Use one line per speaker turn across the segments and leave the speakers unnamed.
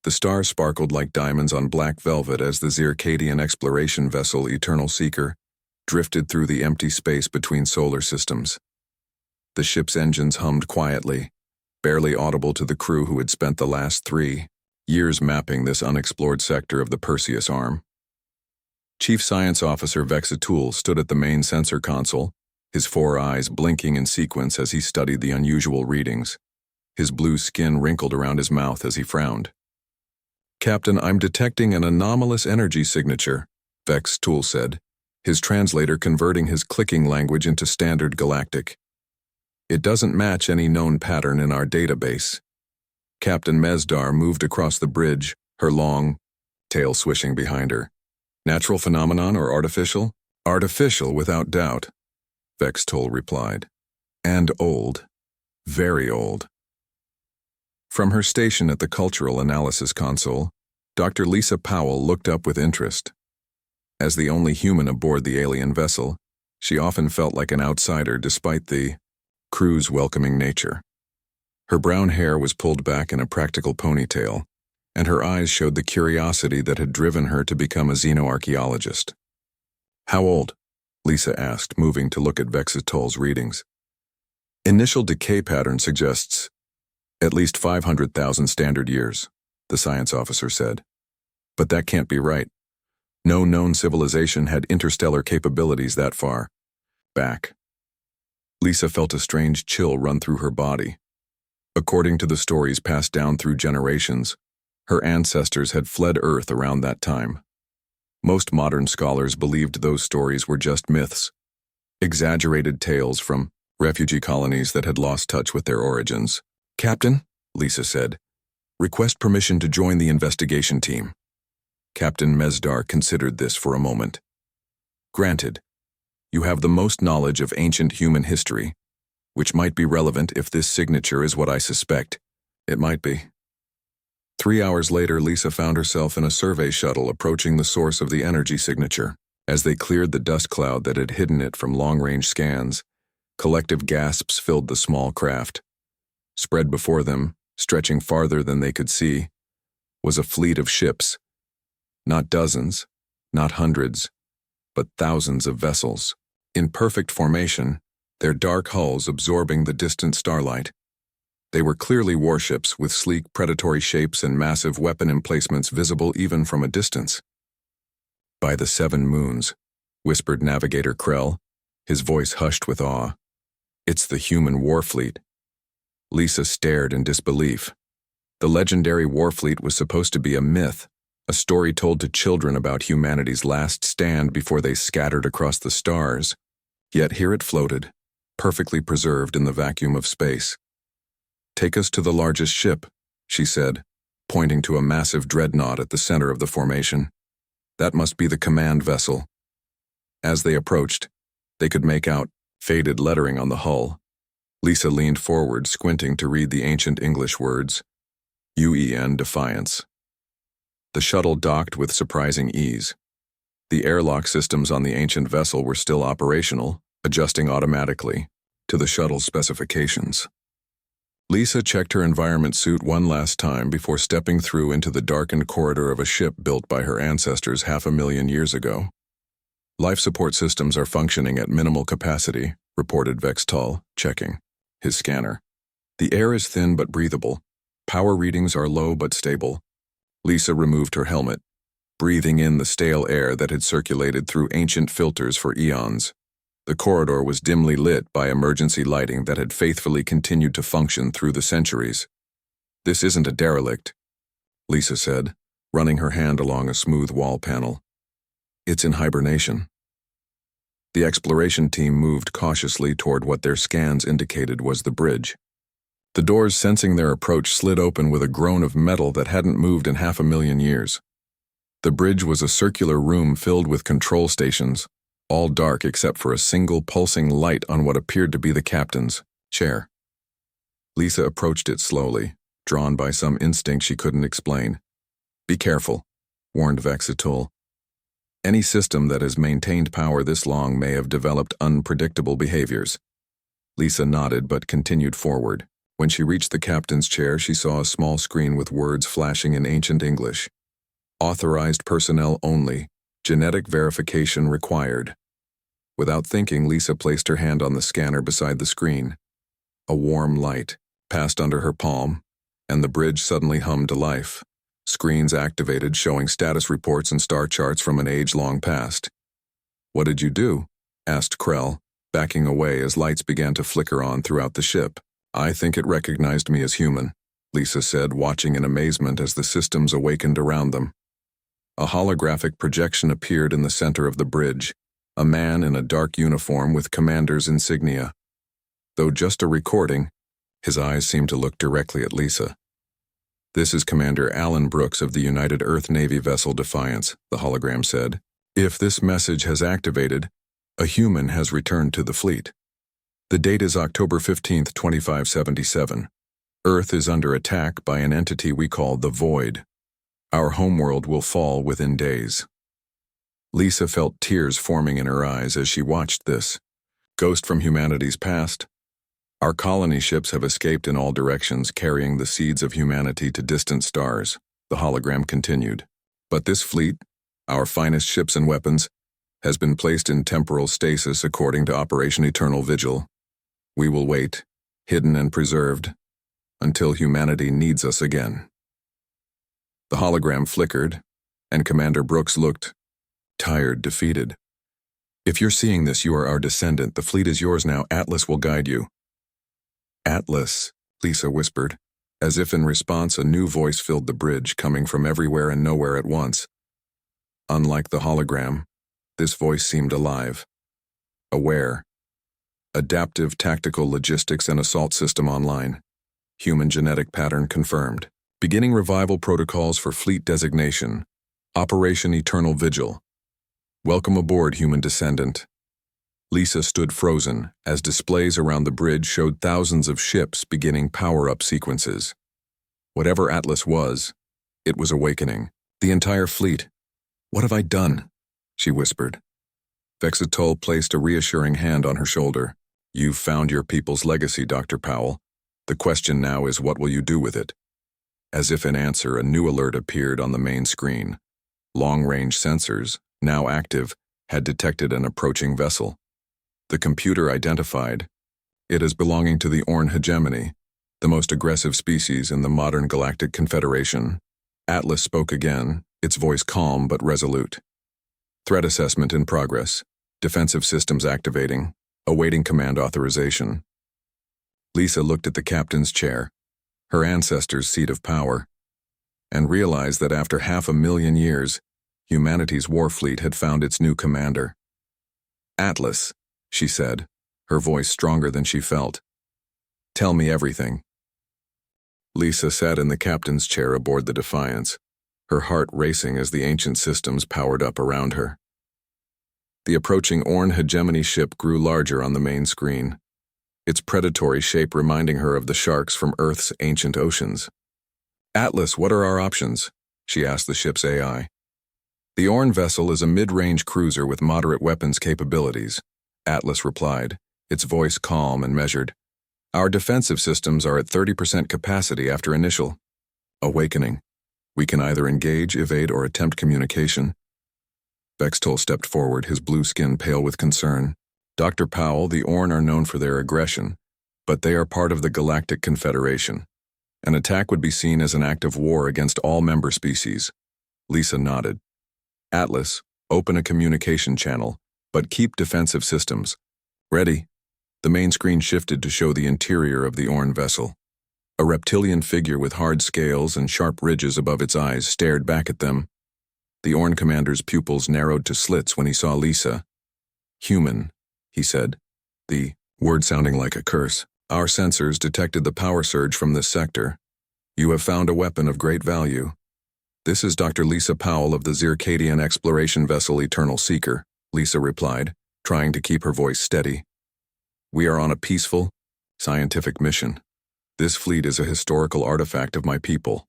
The stars sparkled like diamonds on black velvet as the Zircadian exploration vessel Eternal Seeker drifted through the empty space between solar systems. The ship's engines hummed quietly, barely audible to the crew who had spent the last 3 years mapping this unexplored sector of the Perseus Arm. Chief Science Officer Vexatul stood at the main sensor console, his 4 eyes blinking in sequence as he studied the unusual readings. His blue skin wrinkled around his mouth as he frowned. "Captain, I'm detecting an anomalous energy signature," Vexatul said, his translator converting his clicking language into standard Galactic. "It doesn't match any known pattern in our database." Captain Mesdar moved across the bridge, her long tail swishing behind her. "Natural phenomenon or artificial?" "Artificial, without doubt," Vexatul replied. "And old. Very old." From her station at the Cultural Analysis Console, Dr. Lisa Powell looked up with interest. As the only human aboard the alien vessel, she often felt like an outsider despite the crew's welcoming nature. Her brown hair was pulled back in a practical ponytail, and her eyes showed the curiosity that had driven her to become a xenoarchaeologist. "How old?" Lisa asked, moving to look at Vexatul's readings. "Initial decay pattern suggests at least 500,000 standard years," the science officer said. "But that can't be right. No known civilization had interstellar capabilities that far back." Lisa felt a strange chill run through her body. According to the stories passed down through generations, her ancestors had fled Earth around that time. Most modern scholars believed those stories were just myths, exaggerated tales from refugee colonies that had lost touch with their origins. "Captain," Lisa said, "request permission to join the investigation team." Captain Mesdar considered this for a moment. "Granted. You have the most knowledge of ancient human history, which might be relevant if this signature is what I suspect. It might be." 3 hours later, Lisa found herself in a survey shuttle approaching the source of the energy signature. As they cleared the dust cloud that had hidden it from long-range scans, collective gasps filled the small craft. Spread before them, stretching farther than they could see, was a fleet of ships. Not dozens, not hundreds, but thousands of vessels, in perfect formation, their dark hulls absorbing the distant starlight. They were clearly warships with sleek predatory shapes and massive weapon emplacements visible even from a distance. "By the 7 moons," whispered Navigator Krell, his voice hushed with awe. "It's the human war fleet." Lisa stared in disbelief. The legendary Warfleet was supposed to be a myth, a story told to children about humanity's last stand before they scattered across the stars. Yet here it floated, perfectly preserved in the vacuum of space. "Take us to the largest ship," she said, pointing to a massive dreadnought at the center of the formation. "That must be the command vessel." As they approached, they could make out faded lettering on the hull. Lisa leaned forward, squinting to read the ancient English words, UEN Defiance. The shuttle docked with surprising ease. The airlock systems on the ancient vessel were still operational, adjusting automatically to the shuttle's specifications. Lisa checked her environment suit one last time before stepping through into the darkened corridor of a ship built by her ancestors 500,000 years ago. "Life support systems are functioning at minimal capacity," reported Vexatul, checking his scanner. "The air is thin but breathable. Power readings are low but stable." Lisa removed her helmet, breathing in the stale air that had circulated through ancient filters for eons. The corridor was dimly lit by emergency lighting that had faithfully continued to function through the centuries. "This isn't a derelict," Lisa said, running her hand along a smooth wall panel. "It's in hibernation." The exploration team moved cautiously toward what their scans indicated was the bridge. The doors sensing their approach slid open with a groan of metal that hadn't moved in 500,000 years. The bridge was a circular room filled with control stations, all dark except for a single pulsing light on what appeared to be the captain's chair. Lisa approached it slowly, drawn by some instinct she couldn't explain. "Be careful," warned Vexatul. "Any system that has maintained power this long may have developed unpredictable behaviors." Lisa nodded but continued forward. When she reached the captain's chair, she saw a small screen with words flashing in ancient English. Authorized personnel only. Genetic verification required. Without thinking, Lisa placed her hand on the scanner beside the screen. A warm light passed under her palm, and the bridge suddenly hummed to life. Screens activated, showing status reports and star charts from an age-long past. "What did you do?" asked Krell, backing away as lights began to flicker on throughout the ship. "I think it recognized me as human," Lisa said, watching in amazement as the systems awakened around them. A holographic projection appeared in the center of the bridge, a man in a dark uniform with commander's insignia. Though just a recording, his eyes seemed to look directly at Lisa. "This is Commander Alan Brooks of the United Earth Navy vessel Defiance," the hologram said. "If this message has activated, a human has returned to the fleet. The date is October 15th, 2577. Earth is under attack by an entity we call the Void. Our homeworld will fall within days." Lisa felt tears forming in her eyes as she watched this. Ghost from humanity's past. Our colony ships have escaped in all directions, carrying the seeds of humanity to distant stars, the hologram continued. But this fleet, our finest ships and weapons, has been placed in temporal stasis according to Operation Eternal Vigil. We will wait, hidden and preserved, until humanity needs us again. The hologram flickered, and Commander Brooks looked tired, defeated. "If you're seeing this, you are our descendant. The fleet is yours now. Atlas will guide you." "Atlas," Lisa whispered. As if in response, a new voice filled the bridge, coming from everywhere and nowhere at once. Unlike the hologram, this voice seemed alive, aware. Adaptive tactical logistics and assault system online. Human genetic pattern confirmed. Beginning revival protocols for fleet designation. Operation Eternal Vigil. Welcome aboard, human descendant. Lisa stood frozen as displays around the bridge showed thousands of ships beginning power-up sequences. Whatever Atlas was, it was awakening. The entire fleet. "What have I done?" she whispered. Vexitol placed a reassuring hand on her shoulder. "You've found your people's legacy, Dr. Powell. The question now is, what will you do with it?" As if in answer, a new alert appeared on the main screen. Long-range sensors, now active, had detected an approaching vessel. The computer identified it as belonging to the Orn hegemony, the most aggressive species in the modern Galactic Confederation. Atlas spoke again, its voice calm but resolute. "Threat assessment in progress. Defensive systems activating. Awaiting command authorization." Lisa looked at the captain's chair, her ancestors' seat of power, and realized that after 500,000 years, humanity's war fleet had found its new commander. "Atlas," she said, her voice stronger than she felt. "Tell me everything." Lisa sat in the captain's chair aboard the Defiance, her heart racing as the ancient systems powered up around her. The approaching Orn hegemony ship grew larger on the main screen, its predatory shape reminding her of the sharks from Earth's ancient oceans. "Atlas, what are our options?" she asked the ship's AI. "The Orn vessel is a mid-range cruiser with moderate weapons capabilities," Atlas replied, its voice calm and measured. "Our defensive systems are at 30% capacity after initial awakening. We can either engage, evade, or attempt communication." Vextol stepped forward, his blue skin pale with concern. "Dr. Powell, the Orn are known for their aggression, but they are part of the Galactic Confederation. An attack would be seen as an act of war against all member species." Lisa nodded. "Atlas, open a communication channel, but keep defensive systems ready." The main screen shifted to show the interior of the Orn vessel. A reptilian figure with hard scales and sharp ridges above its eyes stared back at them. The Orn commander's pupils narrowed to slits when he saw Lisa. "Human," he said, the word sounding like a curse. "Our sensors detected the power surge from this sector. You have found a weapon of great value. This is Dr. Lisa Powell of the Zircadian exploration vessel Eternal Seeker," Lisa replied, trying to keep her voice steady. "We are on a peaceful, scientific mission. This fleet is a historical artifact of my people."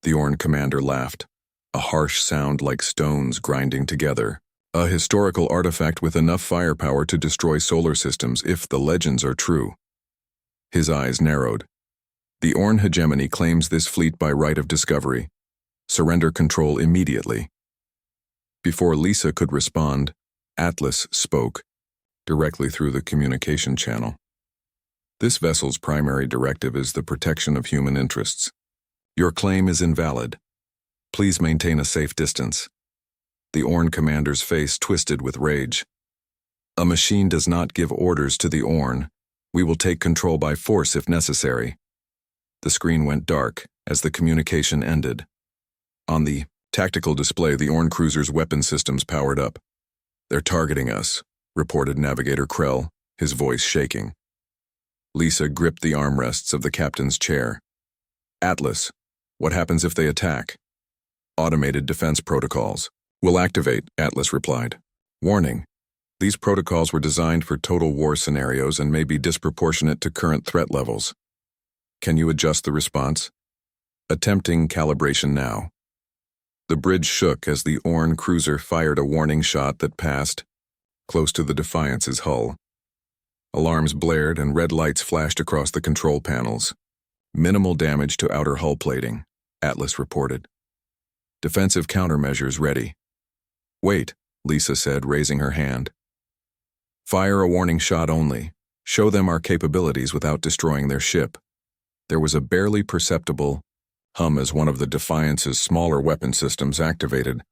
The Orn commander laughed, a harsh sound like stones grinding together. "A historical artifact with enough firepower to destroy solar systems if the legends are true." His eyes narrowed. The Orn hegemony claims this fleet by right of discovery. Surrender control immediately. Before Lisa could respond, Atlas spoke, directly through the communication channel. This vessel's primary directive is the protection of human interests. Your claim is invalid. Please maintain a safe distance. The Orn commander's face twisted with rage. A machine does not give orders to the Orn. We will take control by force if necessary. The screen went dark as the communication ended. On the tactical display, the Orn cruiser's weapon systems powered up. They're targeting us, reported Navigator Krell, his voice shaking. Lisa gripped the armrests of the captain's chair. Atlas, what happens if they attack? Automated defense protocols. Will activate, Atlas replied. Warning. These protocols were designed for total war scenarios and may be disproportionate to current threat levels. Can you adjust the response? Attempting calibration now. The bridge shook as the Orn cruiser fired a warning shot that passed close to the Defiance's hull. Alarms blared and red lights flashed across the control panels. Minimal damage to outer hull plating, Atlas reported. Defensive countermeasures ready. Wait, Lisa said, raising her hand. Fire a warning shot only. Show them our capabilities without destroying their ship. There was a barely perceptible hum as one of the Defiance's smaller weapon systems activated.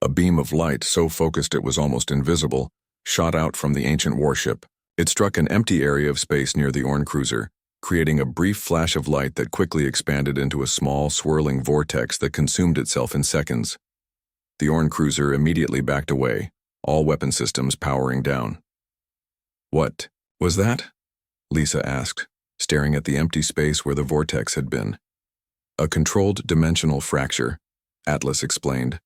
A beam of light, so focused it was almost invisible, shot out from the ancient warship. It struck an empty area of space near the Orn cruiser, creating a brief flash of light that quickly expanded into a small, swirling vortex that consumed itself in seconds. The Orn cruiser immediately backed away, all weapon systems powering down. What was that? Lisa asked, staring at the empty space where the vortex had been. A controlled dimensional fracture, Atlas explained.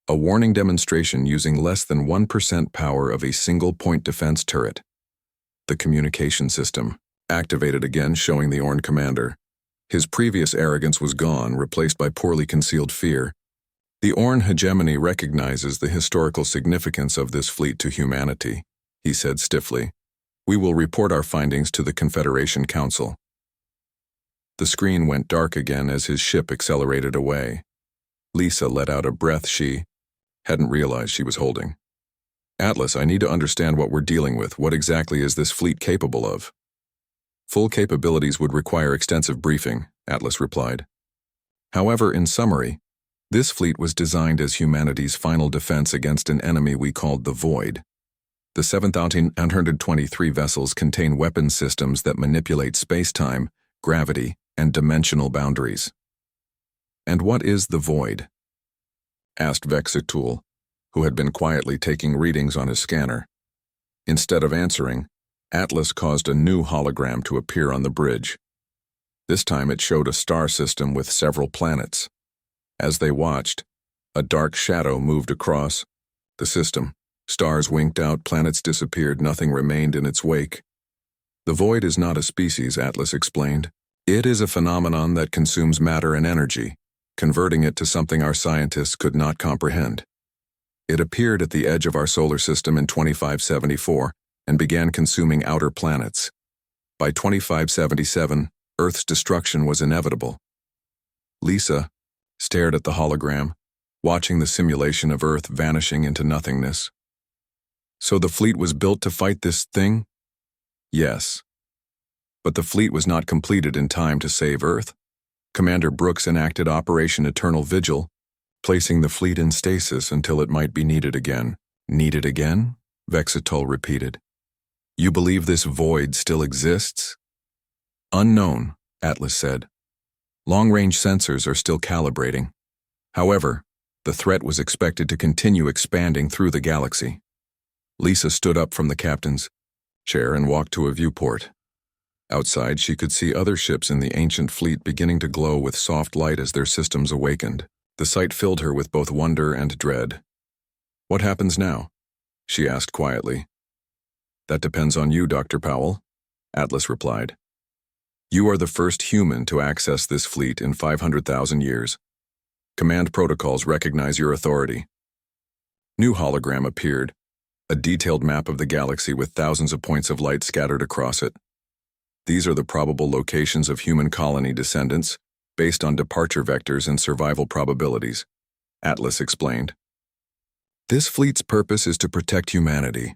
A warning demonstration using less than 1% power of a single-point defense turret. The communication system activated again, showing the Orn commander. His previous arrogance was gone, replaced by poorly concealed fear. The Orn hegemony recognizes the historical significance of this fleet to humanity, he said stiffly. We will report our findings to the Confederation Council. The screen went dark again as his ship accelerated away. Lisa let out a breath she hadn't realized she was holding. Atlas, I need to understand what we're dealing with. What exactly is this fleet capable of? Full capabilities would require extensive briefing, Atlas replied. However, in summary, this fleet was designed as humanity's final defense against an enemy we called the Void. The 7,923 vessels contain weapon systems that manipulate space-time, gravity, and dimensional boundaries. And what is the Void? Asked Vexitool, who had been quietly taking readings on his scanner. Instead of answering, Atlas caused a new hologram to appear on the bridge. This time it showed a star system with several planets. As they watched, a dark shadow moved across the system. Stars winked out, planets disappeared, nothing remained in its wake. The Void is not a species, Atlas explained. It is a phenomenon that consumes matter and energy, converting it to something our scientists could not comprehend. It appeared at the edge of our solar system in 2574 and began consuming outer planets. By 2577, Earth's destruction was inevitable. Lisa stared at the hologram, watching the simulation of Earth vanishing into nothingness. So the fleet was built to fight this thing? Yes. But the fleet was not completed in time to save Earth. Commander Brooks enacted Operation Eternal Vigil, placing the fleet in stasis until it might be needed again. Needed again? Vexitol repeated. You believe this Void still exists? Unknown, Atlas said. Long-range sensors are still calibrating. However, the threat was expected to continue expanding through the galaxy. Lisa stood up from the captain's chair and walked to a viewport. Outside, she could see other ships in the ancient fleet beginning to glow with soft light as their systems awakened. The sight filled her with both wonder and dread. What happens now? She asked quietly. That depends on you, Dr. Powell, Atlas replied. You are the first human to access this fleet in 500,000 years. Command protocols recognize your authority. New hologram appeared, a detailed map of the galaxy with thousands of points of light scattered across it. These are the probable locations of human colony descendants, based on departure vectors and survival probabilities, Atlas explained. This fleet's purpose is to protect humanity.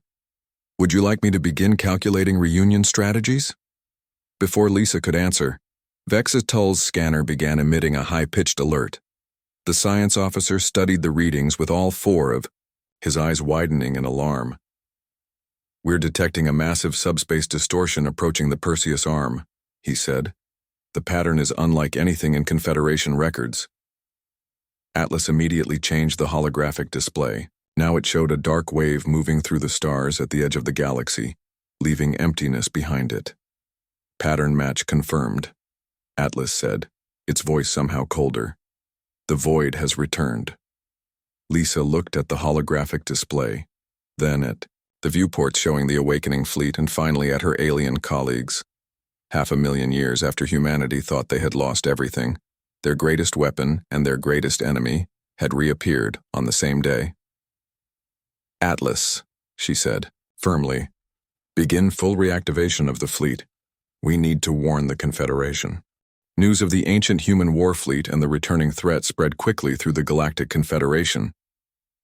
Would you like me to begin calculating reunion strategies? Before Lisa could answer, Vexitul's scanner began emitting a high-pitched alert. The science officer studied the readings with all four of, his eyes widening in alarm. We're detecting a massive subspace distortion approaching the Perseus arm, he said. The pattern is unlike anything in Confederation records. Atlas immediately changed the holographic display. Now it showed a dark wave moving through the stars at the edge of the galaxy, leaving emptiness behind it. Pattern match confirmed, Atlas said, its voice somehow colder. The void has returned. Lisa looked at the holographic display, then at the viewports showing the awakening fleet, and finally at her alien colleagues. 500,000 years after humanity thought they had lost everything, their greatest weapon and their greatest enemy had reappeared on the same day. Atlas, she said, firmly, begin full reactivation of the fleet. We need to warn the Confederation. News of the ancient human war fleet and the returning threat spread quickly through the Galactic Confederation.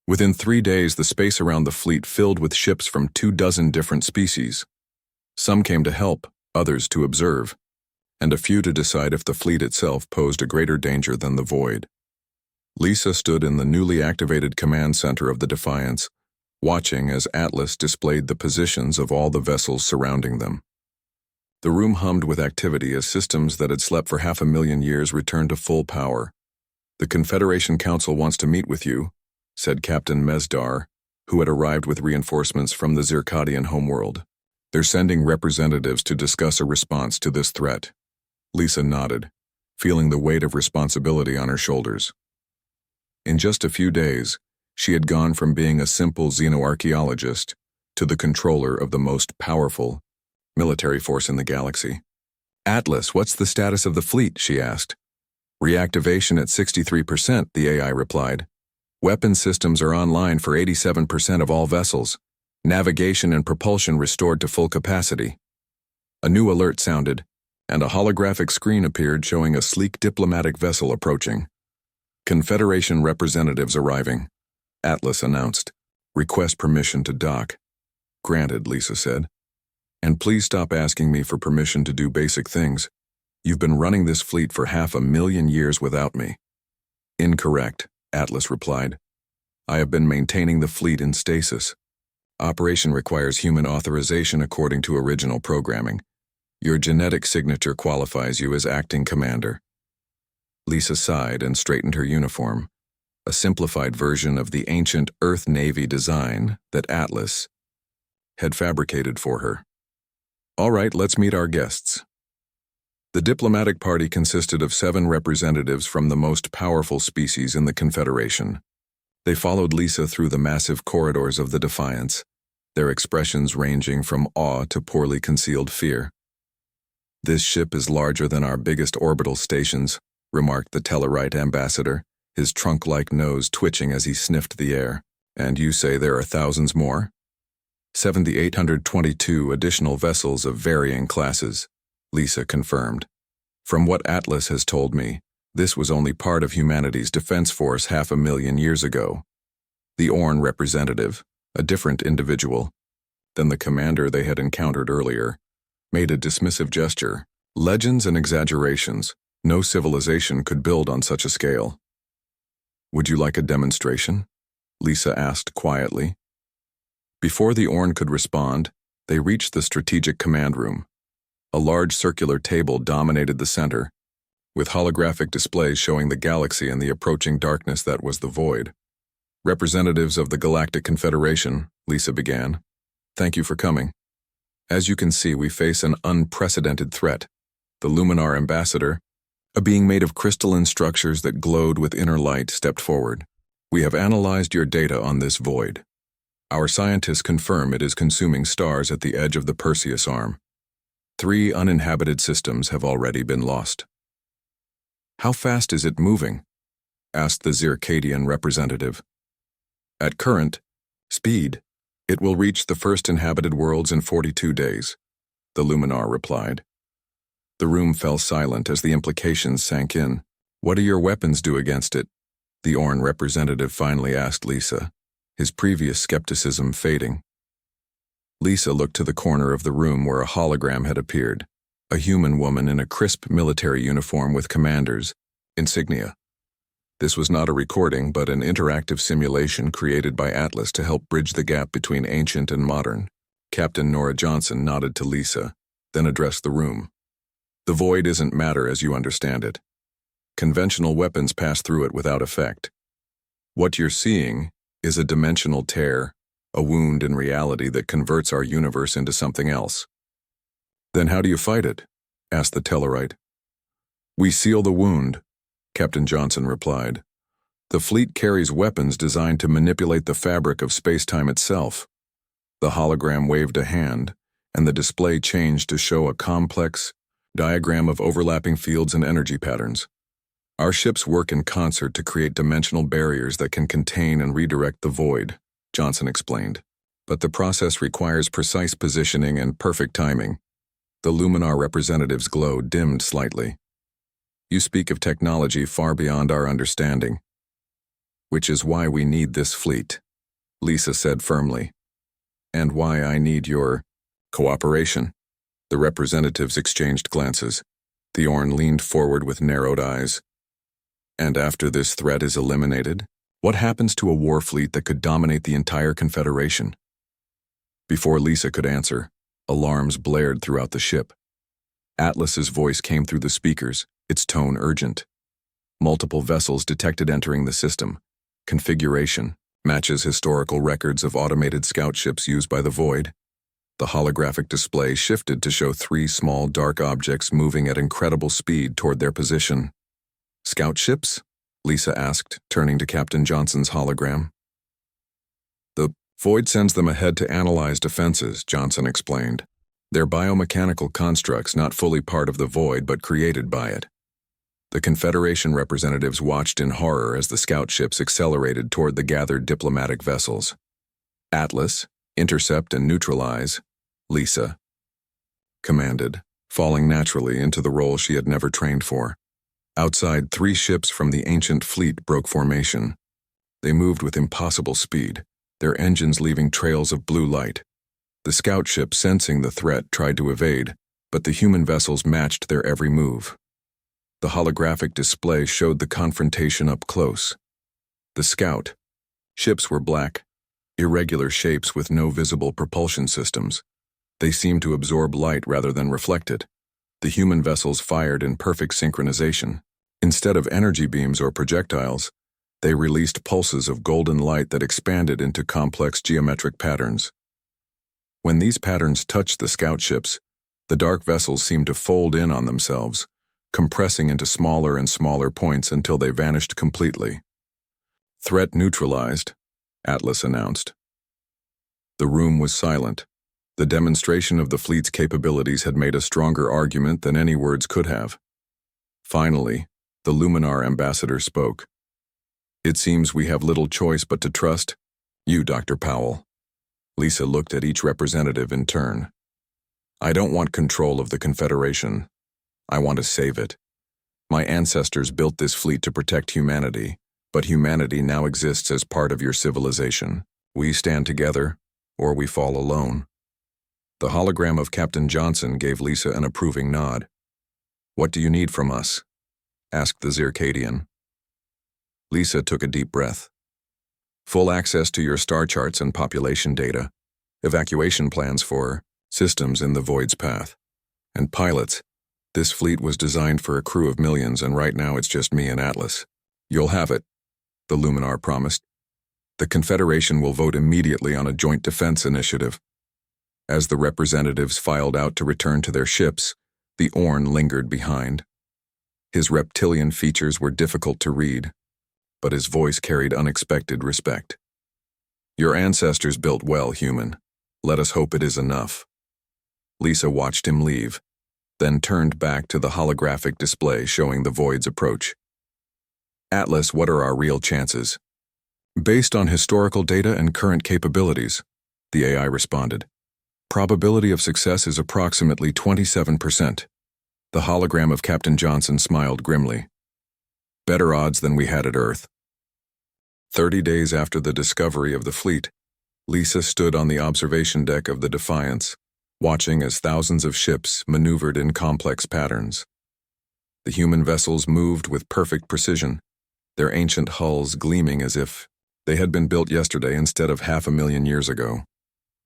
Within 3 days, the space around the fleet filled with ships from 24 different species. Some came to help, others to observe, and a few to decide if the fleet itself posed a greater danger than the void. Lisa stood in the newly activated command center of the Defiance, watching as Atlas displayed the positions of all the vessels surrounding them. The room hummed with activity as systems that had slept for 500,000 years returned to full power. The Confederation Council wants to meet with you, said Captain Mesdar, who had arrived with reinforcements from the Zircadian homeworld. They're sending representatives to discuss a response to this threat. Lisa nodded, feeling the weight of responsibility on her shoulders. In just a few days, she had gone from being a simple xenoarchaeologist to the controller of the most powerful military force in the galaxy. Atlas, what's the status of the fleet? She asked. Reactivation at 63%, the AI replied. Weapon systems are online for 87% of all vessels. Navigation and propulsion restored to full capacity. A new alert sounded, and a holographic screen appeared showing a sleek diplomatic vessel approaching. Confederation representatives arriving, Atlas announced. Request permission to dock. Granted, Lisa said. And please stop asking me for permission to do basic things. You've been running this fleet for 500,000 years without me. Incorrect, Atlas replied. I have been maintaining the fleet in stasis. Operation requires human authorization according to original programming. Your genetic signature qualifies you as acting commander. Lisa sighed and straightened her uniform, a simplified version of the ancient Earth Navy design that Atlas had fabricated for her. All right, let's meet our guests. The diplomatic party consisted of 7 representatives from the most powerful species in the Confederation. They followed Lisa through the massive corridors of the Defiance, their expressions ranging from awe to poorly concealed fear. This ship is larger than our biggest orbital stations, remarked the Tellarite ambassador, his trunk-like nose twitching as he sniffed the air. And you say there are thousands more? 7,822 additional vessels of varying classes, Lisa confirmed. From what Atlas has told me, this was only part of humanity's defense force 500,000 years ago. The Orn representative, a different individual than the commander they had encountered earlier, made a dismissive gesture. Legends and exaggerations. No civilization could build on such a scale. Would you like a demonstration? Lisa asked quietly. Before the Orn could respond, they reached the strategic command room. A large circular table dominated the center, with holographic displays showing the galaxy and the approaching darkness that was the void. Representatives of the Galactic Confederation, Lisa began. Thank you for coming. As you can see, we face an unprecedented threat. The Luminar ambassador, a being made of crystalline structures that glowed with inner light, stepped forward. We have analyzed your data on this void. Our scientists confirm it is consuming stars at the edge of the Perseus arm. 3 uninhabited systems have already been lost. How fast is it moving? Asked the Zircadian representative. At current speed, it will reach the first inhabited worlds in 42 days, the Luminar replied. The room fell silent as the implications sank in. "What do your weapons do against it?" the Orn representative finally asked Lisa, his previous skepticism fading. Lisa looked to the corner of the room where a hologram had appeared, a human woman in a crisp military uniform with commander's insignia. This was not a recording, but an interactive simulation created by Atlas to help bridge the gap between ancient and modern. Captain Nora Johnson nodded to Lisa, then addressed the room. "The void isn't matter as you understand it. Conventional weapons pass through it without effect. What you're seeing is a dimensional tear, a wound in reality that converts our universe into something else." "Then how do you fight it?" asked the Tellarite. "We seal the wound," Captain Johnson replied. "The fleet carries weapons designed to manipulate the fabric of space-time itself." The hologram waved a hand, and the display changed to show a complex diagram of overlapping fields and energy patterns. "Our ships work in concert to create dimensional barriers that can contain and redirect the void," Johnson explained. "But the process requires precise positioning and perfect timing." The Luminar representative's glow dimmed slightly. "You speak of technology far beyond our understanding." "Which is why we need this fleet," Lisa said firmly. "And why I need your cooperation." The representatives exchanged glances. The Orn leaned forward with narrowed eyes. "And after this threat is eliminated, what happens to a war fleet that could dominate the entire Confederation?" Before Lisa could answer, alarms blared throughout the ship. Atlas's voice came through the speakers, its tone urgent. Multiple vessels detected entering the system. Configuration matches historical records of automated scout ships used by the Void. The holographic display shifted to show 3 small dark objects moving at incredible speed toward their position. "Scout ships?" Lisa asked, turning to Captain Johnson's hologram. "The Void sends them ahead to analyze defenses," Johnson explained. "They're biomechanical constructs not fully part of the Void but created by it." The Confederation representatives watched in horror as the scout ships accelerated toward the gathered diplomatic vessels. "Atlas, intercept and neutralize," Lisa commanded, falling naturally into the role she had never trained for. Outside, 3 ships from the ancient fleet broke formation. They moved with impossible speed, their engines leaving trails of blue light. The scout ship, sensing the threat, tried to evade, but the human vessels matched their every move. The holographic display showed the confrontation up close. The scout ships were black, irregular shapes with no visible propulsion systems. They seemed to absorb light rather than reflect it. The human vessels fired in perfect synchronization. Instead of energy beams or projectiles, they released pulses of golden light that expanded into complex geometric patterns. When these patterns touched the scout ships, the dark vessels seemed to fold in on themselves, compressing into smaller and smaller points until they vanished completely. "Threat neutralized," Atlas announced. The room was silent. The demonstration of the fleet's capabilities had made a stronger argument than any words could have. Finally, the Luminar ambassador spoke. "It seems we have little choice but to trust you, Dr. Powell." Lisa looked at each representative in turn. "I don't want control of the Confederation. I want to save it. My ancestors built this fleet to protect humanity, but humanity now exists as part of your civilization. We stand together, or we fall alone." The hologram of Captain Johnson gave Lisa an approving nod. "What do you need from us?" asked the Zircadian. Lisa took a deep breath. "Full access to your star charts and population data, evacuation plans for systems in the Void's path, and pilots. This fleet was designed for a crew of millions, and right now it's just me and Atlas." "You'll have it," the Luminar promised. "The Confederation will vote immediately on a joint defense initiative." As the representatives filed out to return to their ships, the Orn lingered behind. His reptilian features were difficult to read, but his voice carried unexpected respect. "Your ancestors built well, human. Let us hope it is enough." Lisa watched him leave, then turned back to the holographic display showing the Void's approach. "Atlas, what are our real chances?" "Based on historical data and current capabilities," the AI responded. "Probability of success is approximately 27%. The hologram of Captain Johnson smiled grimly. Better odds than we had at Earth. 30 days after the discovery of the fleet, Lisa stood on the observation deck of the Defiance, watching as thousands of ships maneuvered in complex patterns. The human vessels moved with perfect precision, their ancient hulls gleaming as if they had been built yesterday instead of 500,000 years ago.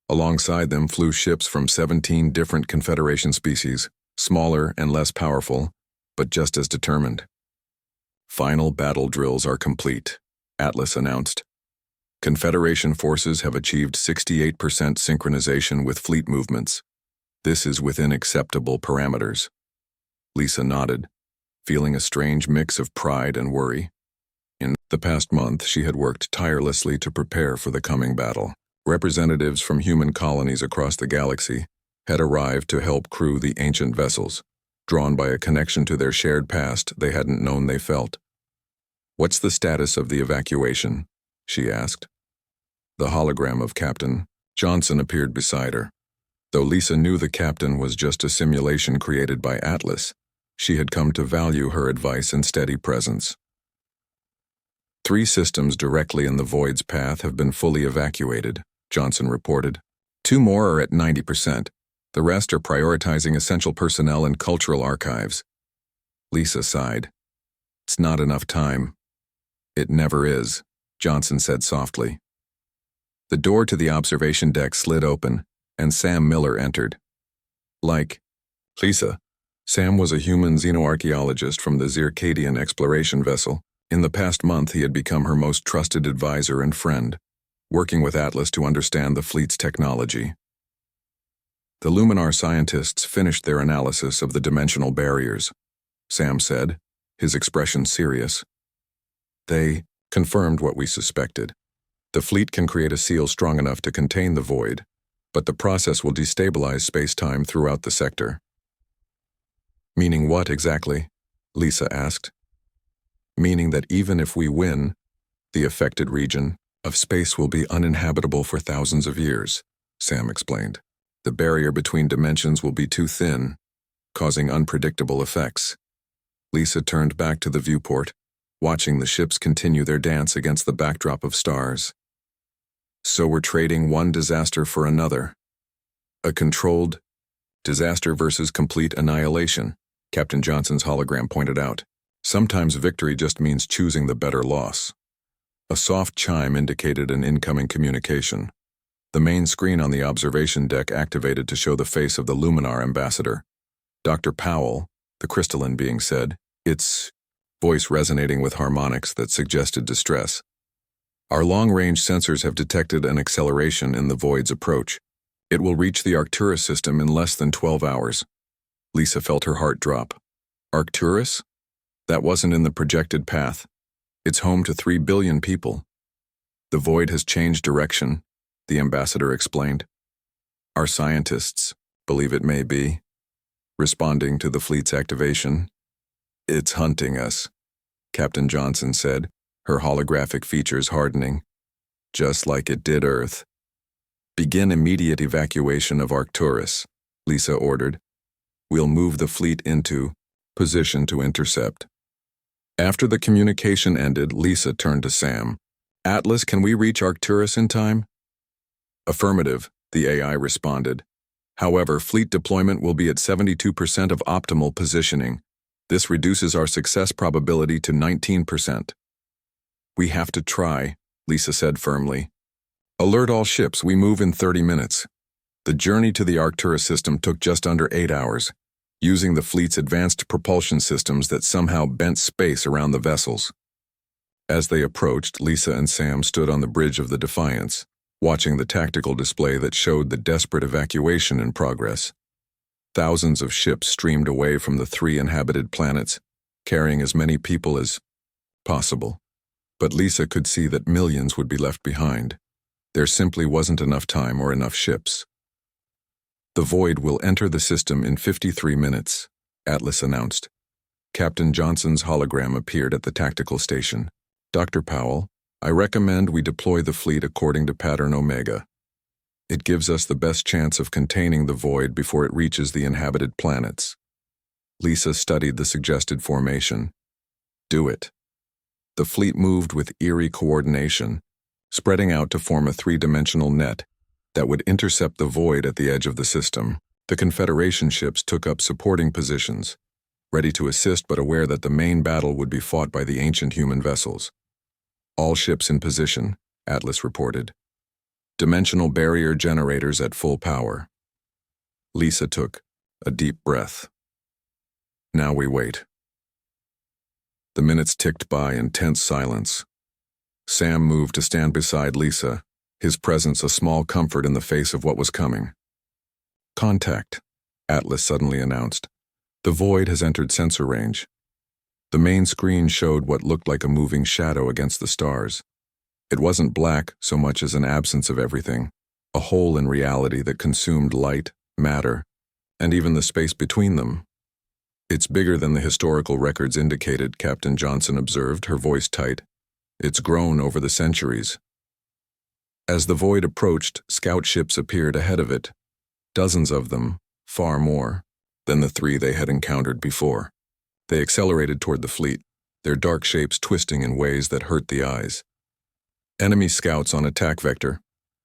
Alongside them flew ships from 17 different Confederation species, smaller and less powerful, but just as determined. Final battle drills are complete, Atlas announced. Confederation forces have achieved 68% synchronization with fleet movements. This is within acceptable parameters. Lisa nodded, feeling a strange mix of pride and worry. In the past month, she had worked tirelessly to prepare for the coming battle. Representatives from human colonies across the galaxy had arrived to help crew the ancient vessels, drawn by a connection to their shared past they hadn't known they felt. "What's the status of the evacuation?" she asked. The hologram of Captain Johnson appeared beside her. Though Lisa knew the captain was just a simulation created by Atlas, she had come to value her advice and steady presence. 3 systems directly in the Void's path have been fully evacuated, Johnson reported. 2 more are at 90%. The rest are prioritizing essential personnel and cultural archives. Lisa sighed. It's not enough time. It never is, Johnson said softly. The door to the observation deck slid open, and Sam Miller entered. Lisa. Sam was a human xenoarchaeologist from the Zircadian exploration vessel. In the past month, he had become her most trusted advisor and friend, working with Atlas to understand the fleet's technology. The Luminar scientists finished their analysis of the dimensional barriers, Sam said, his expression serious. They confirmed what we suspected. The fleet can create a seal strong enough to contain the void, but the process will destabilize space-time throughout the sector. Meaning what exactly? Lisa asked. Meaning that even if we win, the affected region of space will be uninhabitable for thousands of years, Sam explained. The barrier between dimensions will be too thin, causing unpredictable effects. Lisa turned back to the viewport, watching the ships continue their dance against the backdrop of stars. So we're trading one disaster for another. A controlled disaster versus complete annihilation, Captain Johnson's hologram pointed out. Sometimes victory just means choosing the better loss. A soft chime indicated an incoming communication. The main screen on the observation deck activated to show the face of the Luminar ambassador. Dr. Powell, the crystalline being, said, its voice resonating with harmonics that suggested distress. Our long-range sensors have detected an acceleration in the Void's approach. It will reach the Arcturus system in less than 12 hours. Lisa felt her heart drop. Arcturus? That wasn't in the projected path. It's home to 3 billion people. The Void has changed direction, the ambassador explained. Our scientists believe it may be, responding to the fleet's activation. It's hunting us, Captain Johnson said, her holographic features hardening. Just like it did Earth. Begin immediate evacuation of Arcturus, Lisa ordered. We'll move the fleet into position to intercept. After the communication ended, Lisa turned to Sam. Atlas, can we reach Arcturus in time? Affirmative, the AI responded. However, fleet deployment will be at 72% of optimal positioning. This reduces our success probability to 19%. We have to try, Lisa said firmly. Alert all ships, we move in 30 minutes. The journey to the Arcturus system took just under 8 hours, using the fleet's advanced propulsion systems that somehow bent space around the vessels. As they approached, Lisa and Sam stood on the bridge of the Defiance, watching the tactical display that showed the desperate evacuation in progress. Thousands of ships streamed away from the 3 inhabited planets, carrying as many people as possible. But Lisa could see that millions would be left behind. There simply wasn't enough time or enough ships. The Void will enter the system in 53 minutes, Atlas announced. Captain Johnson's hologram appeared at the tactical station. Dr. Powell, I recommend we deploy the fleet according to Pattern Omega. It gives us the best chance of containing the Void before it reaches the inhabited planets. Lisa studied the suggested formation. Do it. The fleet moved with eerie coordination, spreading out to form a three-dimensional net that would intercept the void at the edge of the system. The Confederation ships took up supporting positions, ready to assist but aware that the main battle would be fought by the ancient human vessels. All ships in position, Atlas reported. Dimensional barrier generators at full power. Lisa took a deep breath. Now we wait. The minutes ticked by in tense silence. Sam moved to stand beside Lisa, his presence a small comfort in the face of what was coming. Contact, Atlas suddenly announced. The void has entered sensor range. The main screen showed what looked like a moving shadow against the stars. It wasn't black so much as an absence of everything, a hole in reality that consumed light, matter, and even the space between them. It's bigger than the historical records indicated, Captain Johnson observed, her voice tight. It's grown over the centuries. As the void approached, scout ships appeared ahead of it. Dozens of them, far more than the three they had encountered before. They accelerated toward the fleet, their dark shapes twisting in ways that hurt the eyes. Enemy scouts on attack vector,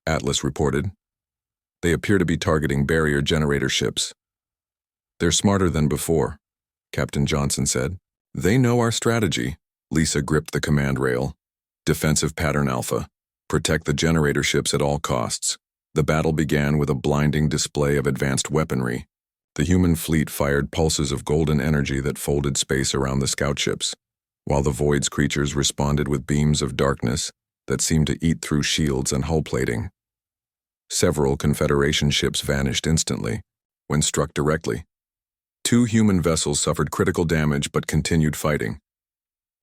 Atlas reported. They appear to be targeting barrier generator ships. They're smarter than before, Captain Johnson said. They know our strategy. Lisa gripped the command rail. Defensive pattern alpha. Protect the generator ships at all costs. The battle began with a blinding display of advanced weaponry. The human fleet fired pulses of golden energy that folded space around the scout ships, while the Void's creatures responded with beams of darkness that seemed to eat through shields and hull plating. Several Confederation ships vanished instantly when struck directly. 2 human vessels suffered critical damage but continued fighting.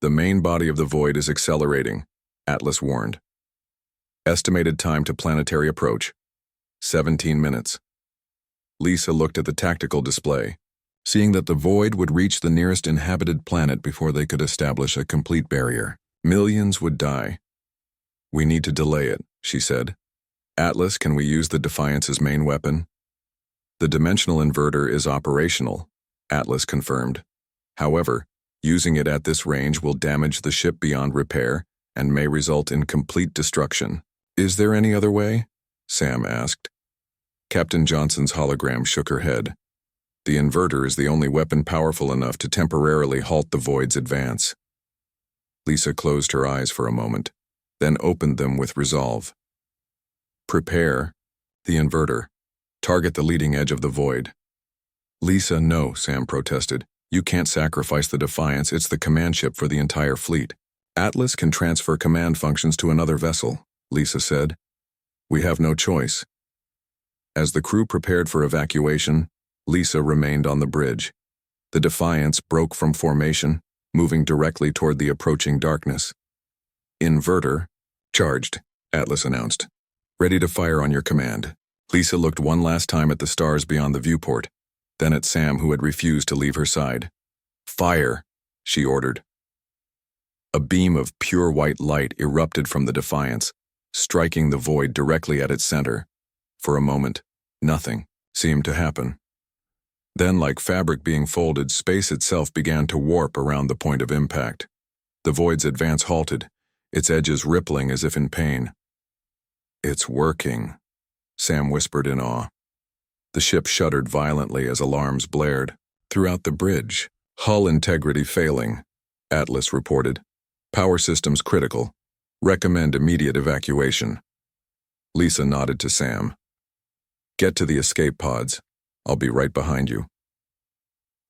The main body of the Void is accelerating, Atlas warned. Estimated time to planetary approach, 17 minutes. Lisa looked at the tactical display, seeing that the Void would reach the nearest inhabited planet before they could establish a complete barrier. Millions would die. We need to delay it, she said. Atlas, can we use the Defiance's main weapon? The dimensional inverter is operational, Atlas confirmed. However, using it at this range will damage the ship beyond repair and may result in complete destruction. Is there any other way? Sam asked. Captain Johnson's hologram shook her head. The inverter is the only weapon powerful enough to temporarily halt the Void's advance. Lisa closed her eyes for a moment, then opened them with resolve. Prepare the inverter. Target the leading edge of the Void. Lisa, no, Sam protested. You can't sacrifice the Defiance, it's the command ship for the entire fleet. Atlas can transfer command functions to another vessel, Lisa said. We have no choice. As the crew prepared for evacuation, Lisa remained on the bridge. The Defiance broke from formation, moving directly toward the approaching darkness. Inverter, charged, Atlas announced. Ready to fire on your command. Lisa looked one last time at the stars beyond the viewport, then at Sam, who had refused to leave her side. Fire, she ordered. A beam of pure white light erupted from the Defiance, striking the Void directly at its center. For a moment, nothing seemed to happen. Then, like fabric being folded, space itself began to warp around the point of impact. The Void's advance halted, its edges rippling as if in pain. It's working, Sam whispered in awe. The ship shuddered violently as alarms blared. Throughout the bridge, hull integrity failing, Atlas reported. Power systems critical. Recommend immediate evacuation. Lisa nodded to Sam. Get to the escape pods. I'll be right behind you.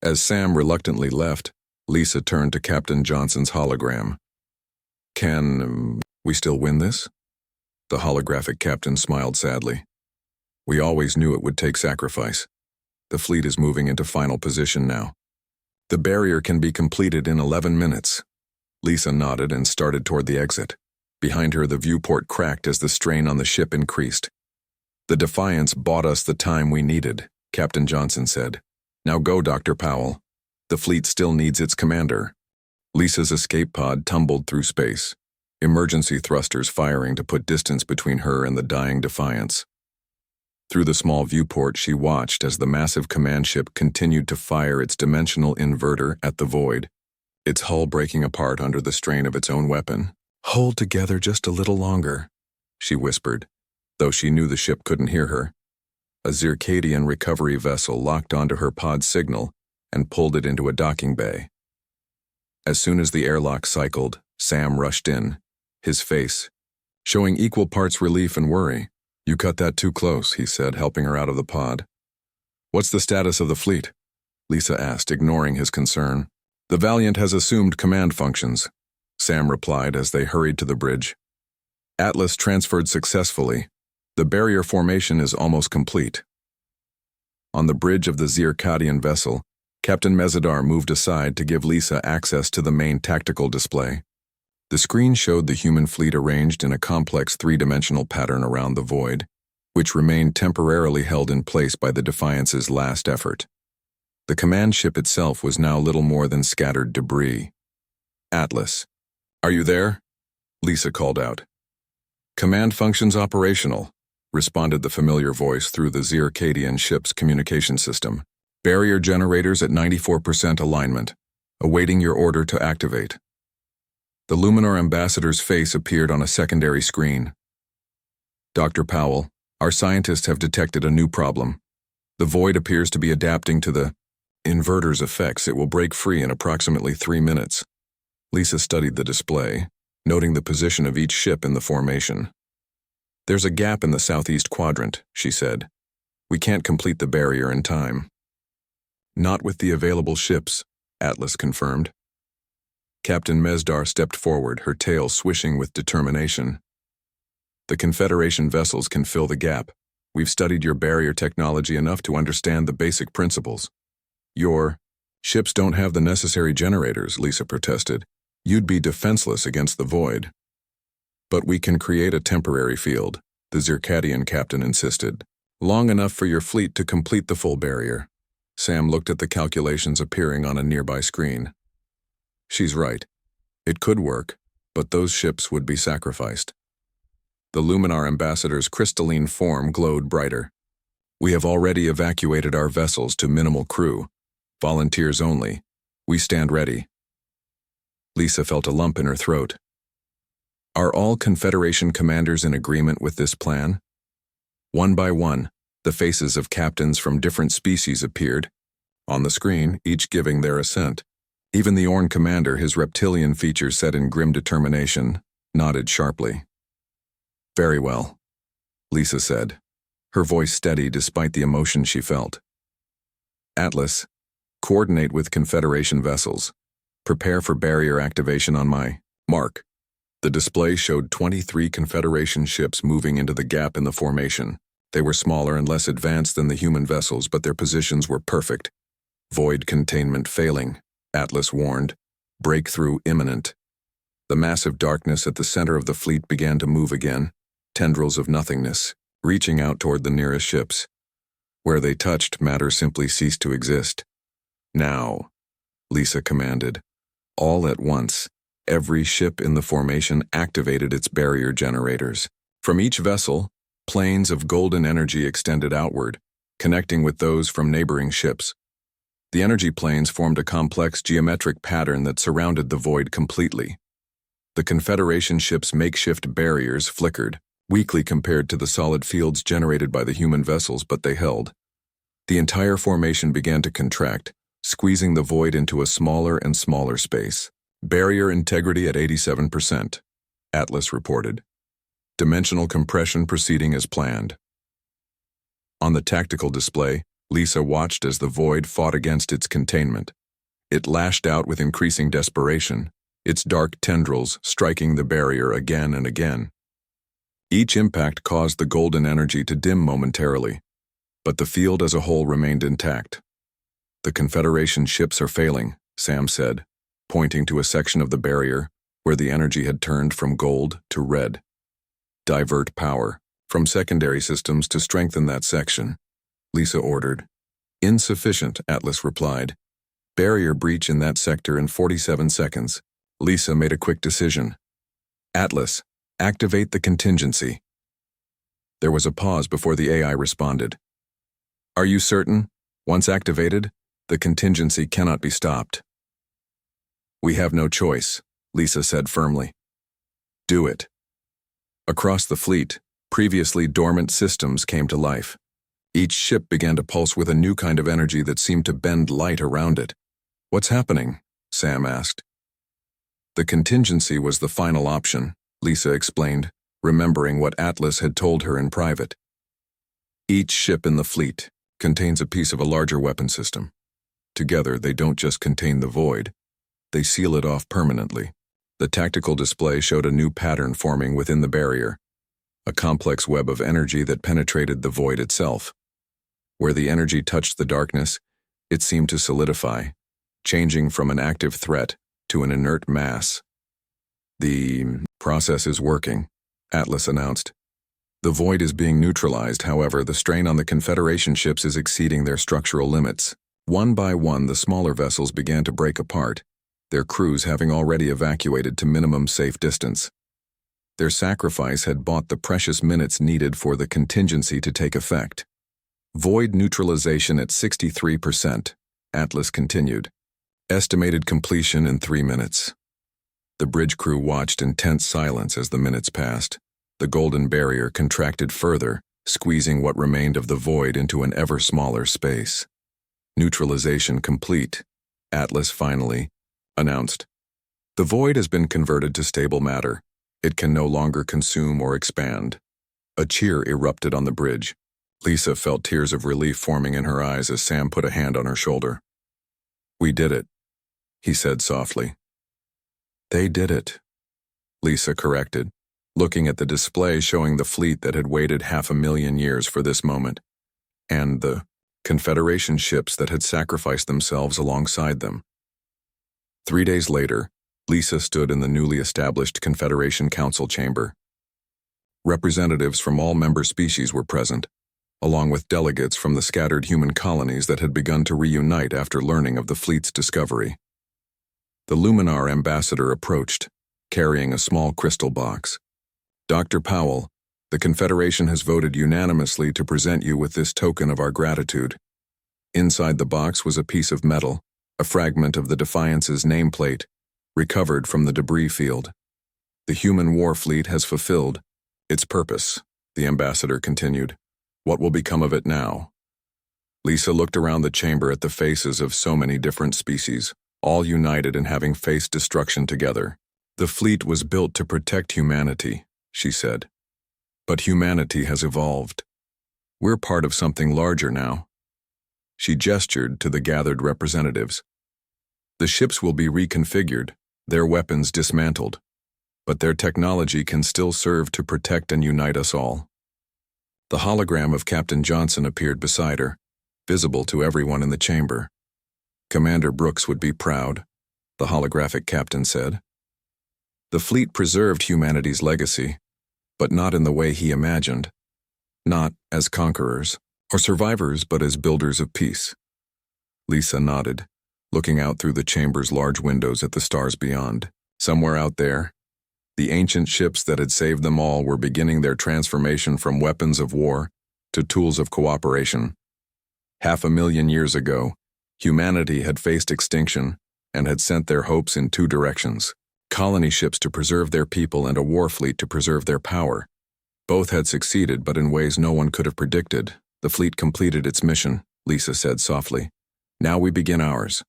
As Sam reluctantly left, Lisa turned to Captain Johnson's hologram. Can we still win this? The holographic captain smiled sadly. We always knew it would take sacrifice. The fleet is moving into final position now. The barrier can be completed in 11 minutes. Lisa nodded and started toward the exit. Behind her, the viewport cracked as the strain on the ship increased. The Defiance bought us the time we needed, Captain Johnson said. Now go, Dr. Powell. The fleet still needs its commander. Lisa's escape pod tumbled through space, emergency thrusters firing to put distance between her and the dying Defiance. Through the small viewport, she watched as the massive command ship continued to fire its dimensional inverter at the void, its hull breaking apart under the strain of its own weapon. "Hold together just a little longer," she whispered, though she knew the ship couldn't hear her. A Zircadian recovery vessel locked onto her pod signal and pulled it into a docking bay. As soon as the airlock cycled, Sam rushed in, his face showing equal parts relief and worry. "You cut that too close," he said, helping her out of the pod. "What's the status of the fleet?" Lisa asked, ignoring his concern. "The Valiant has assumed command functions," Sam replied as they hurried to the bridge. "Atlas transferred successfully. The barrier formation is almost complete." On the bridge of the Zircadian vessel, Captain Mezadar moved aside to give Lisa access to the main tactical display. The screen showed the human fleet arranged in a complex three-dimensional pattern around the void, which remained temporarily held in place by the Defiance's last effort. The command ship itself was now little more than scattered debris. "Atlas, are you there?" Lisa called out. "Command functions operational," responded the familiar voice through the Zircadian ship's communication system. "Barrier generators at 94% alignment, awaiting your order to activate." The Luminar ambassador's face appeared on a secondary screen. "Dr. Powell, our scientists have detected a new problem. The void appears to be adapting to the inverter's effects. It will break free in approximately 3 minutes." Lisa studied the display, noting the position of each ship in the formation. "There's a gap in the southeast quadrant," she said. "We can't complete the barrier in time." "Not with the available ships," Atlas confirmed. Captain Mesdar stepped forward, her tail swishing with determination. "The Confederation vessels can fill the gap. We've studied your barrier technology enough to understand the basic principles." "Your ships don't have the necessary generators," Lisa protested. "You'd be defenseless against the void." "But we can create a temporary field," the Zircadian captain insisted. "Long enough for your fleet to complete the full barrier." Sam looked at the calculations appearing on a nearby screen. "She's right. It could work, but those ships would be sacrificed." The Luminar ambassador's crystalline form glowed brighter. "We have already evacuated our vessels to minimal crew. Volunteers only. We stand ready." Lisa felt a lump in her throat. "Are all Confederation commanders in agreement with this plan?" One by one, the faces of captains from different species appeared. On the screen, each giving their assent. Even the Orn commander, his reptilian features set in grim determination, nodded sharply. "Very well," Lisa said, her voice steady despite the emotion she felt. "Atlas, coordinate with Confederation vessels. Prepare for barrier activation on my mark." The display showed 23 Confederation ships moving into the gap in the formation. They were smaller and less advanced than the human vessels, but their positions were perfect. "Void containment failing," Atlas warned. "Breakthrough imminent." The massive darkness at the center of the fleet began to move again, tendrils of nothingness, reaching out toward the nearest ships. Where they touched, matter simply ceased to exist. "Now," Lisa commanded. All at once, every ship in the formation activated its barrier generators. From each vessel, planes of golden energy extended outward, connecting with those from neighboring ships. The energy planes formed a complex geometric pattern that surrounded the void completely. The Confederation ships' makeshift barriers flickered, weakly compared to the solid fields generated by the human vessels, but they held. The entire formation began to contract, squeezing the void into a smaller and smaller space. "Barrier integrity at 87%, Atlas reported. "Dimensional compression proceeding as planned." On the tactical display, Lisa watched as the void fought against its containment. It lashed out with increasing desperation, its dark tendrils striking the barrier again and again. Each impact caused the golden energy to dim momentarily, but the field as a whole remained intact. "The Confederation ships are failing," Sam said, pointing to a section of the barrier where the energy had turned from gold to red. "Divert power from secondary systems to strengthen that section," Lisa ordered. "Insufficient," Atlas replied. "Barrier breach in that sector in 47 seconds. Lisa made a quick decision. "Atlas, activate the contingency." There was a pause before the AI responded. Are you certain? Once activated, the contingency cannot be stopped. We have no choice, Lisa said firmly. Do it. Across the fleet, previously dormant systems came to life. Each ship began to pulse with a new kind of energy that seemed to bend light around it. What's happening? Sam asked. The contingency was the final option, Lisa explained, remembering what Atlas had told her in private. Each ship in the fleet contains a piece of a larger weapon system. Together, they don't just contain the void, they seal it off permanently. The tactical display showed a new pattern forming within the barrier, a complex web of energy that penetrated the void itself. Where the energy touched the darkness, it seemed to solidify, changing from an active threat to an inert mass. The process is working, Atlas announced. The void is being neutralized, however, the strain on the Confederation ships is exceeding their structural limits. One by one, the smaller vessels began to break apart, their crews having already evacuated to minimum safe distance. Their sacrifice had bought the precious minutes needed for the contingency to take effect. Void neutralization at 63%, Atlas continued. Estimated completion in 3 minutes. The bridge crew watched in tense silence as the minutes passed. The golden barrier contracted further, squeezing what remained of the void into an ever smaller space. Neutralization complete, Atlas finally announced. The void has been converted to stable matter. It can no longer consume or expand. A cheer erupted on the bridge. Lisa felt tears of relief forming in her eyes as Sam put a hand on her shoulder. We did it, he said softly. They did it, Lisa corrected, looking at the display showing the fleet that had waited 500,000 years for this moment, and the Confederation ships that had sacrificed themselves alongside them. 3 days later, Lisa stood in the newly established Confederation Council chamber. Representatives from all member species were present, along with delegates from the scattered human colonies that had begun to reunite after learning of the fleet's discovery. The Luminar ambassador approached, carrying a small crystal box. Dr. Powell, the Confederation has voted unanimously to present you with this token of our gratitude. Inside the box was a piece of metal, a fragment of the Defiance's nameplate, recovered from the debris field. The human war fleet has fulfilled its purpose, the ambassador continued. What will become of it now? Lisa looked around the chamber at the faces of so many different species, all united in having faced destruction together. The fleet was built to protect humanity, she said. But humanity has evolved. We're part of something larger now. She gestured to the gathered representatives. The ships will be reconfigured, their weapons dismantled, but their technology can still serve to protect and unite us all. The hologram of Captain Johnson appeared beside her, visible to everyone in the chamber. Commander Brooks would be proud, the holographic captain said. The fleet preserved humanity's legacy, but not in the way he imagined. Not as conquerors or survivors, but as builders of peace. Lisa nodded, looking out through the chamber's large windows at the stars beyond. Somewhere out there, the ancient ships that had saved them all were beginning their transformation from weapons of war to tools of cooperation. 500,000 years ago, humanity had faced extinction and had sent their hopes in 2 directions. Colony ships to preserve their people and a war fleet to preserve their power. Both had succeeded, but in ways no one could have predicted. The fleet completed its mission, Lisa said softly. Now we begin ours.